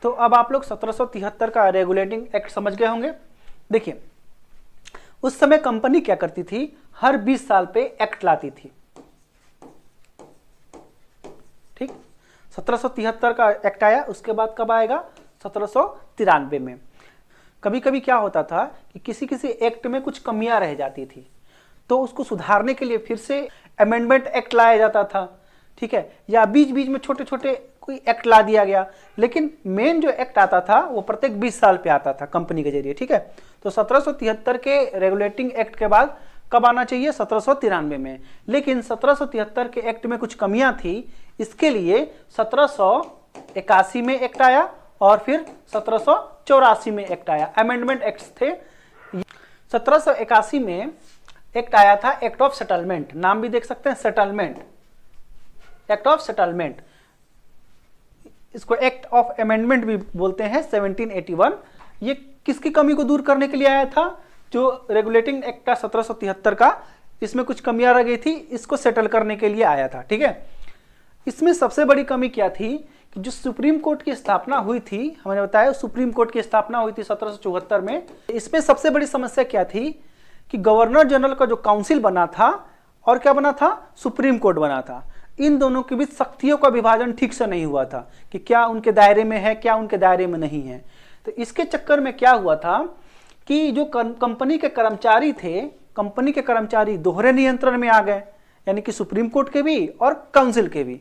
तो अब आप लोग 1773 का रेगुलेटिंग एक्ट समझ गए होंगे। देखिए, उस समय कंपनी क्या करती थी, हर 20 साल पे एक्ट लाती थी। ठीक, 1773 का एक्ट आया, उसके बाद कब आएगा, 1793 में। कभी कभी क्या होता था कि किसी किसी एक्ट में कुछ कमियां रह जाती थी, तो उसको सुधारने के लिए फिर से अमेंडमेंट एक्ट लाया जाता था। ठीक है, या बीच बीच में छोटे छोटे कोई एक्ट ला दिया गया, लेकिन मेन जो एक्ट आता था वो प्रत्येक 20 साल पे आता था कंपनी के जरिए। ठीक है, तो 1773 के रेगुलेटिंग एक्ट के बाद कब आना चाहिए, 1793 में। लेकिन 1773 के एक्ट में कुछ कमियां थी, इसके लिए 1781 में एक्ट आया और फिर 1784 में एक्ट आया, अमेंडमेंट एक्ट्स थे। 1781 में एक्ट आया था एक्ट ऑफ सेटलमेंट, नाम भी देख सकते हैं, सेटलमेंट, एक्ट ऑफ सेटलमेंट। इसको एक्ट ऑफ अमेंडमेंट भी बोलते हैं, 1781। ये किसकी कमी को दूर करने के लिए आया था, जो रेगुलेटिंग एक्ट था 1773 का, इसमें कुछ कमियां रह गई थी, इसको सेटल करने के लिए आया था। ठीक है, इसमें सबसे बड़ी कमी क्या थी कि जो सुप्रीम कोर्ट की स्थापना हुई थी, हमने बताया सुप्रीम कोर्ट की स्थापना हुई थी 1774 में। इसमें सबसे बड़ी समस्या क्या थी कि गवर्नर जनरल का जो काउंसिल बना था और क्या बना था, सुप्रीम कोर्ट बना था, इन दोनों के बीच शक्तियों का विभाजन ठीक से नहीं हुआ था कि क्या उनके दायरे में है, क्या उनके दायरे में नहीं है। तो इसके चक्कर में क्या हुआ था कि जो कंपनी के कर्मचारी थे, कंपनी के कर्मचारी दोहरे नियंत्रण में आ गए, यानी कि सुप्रीम कोर्ट के भी और काउंसिल के भी।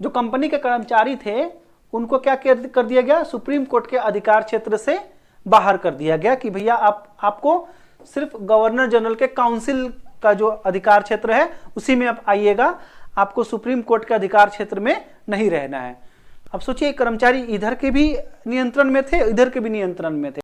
जो कंपनी के कर्मचारी थे उनको क्या कर दिया गया, सुप्रीम कोर्ट के अधिकार क्षेत्र से बाहर कर दिया गया कि भैया आपको सिर्फ गवर्नर जनरल के काउंसिल का जो अधिकार क्षेत्र है उसी में आप आइएगा, आपको सुप्रीम कोर्ट के अधिकार क्षेत्र में नहीं रहना है। अब सोचिए, कर्मचारी इधर के भी नियंत्रण में थे, इधर के भी नियंत्रण में थे।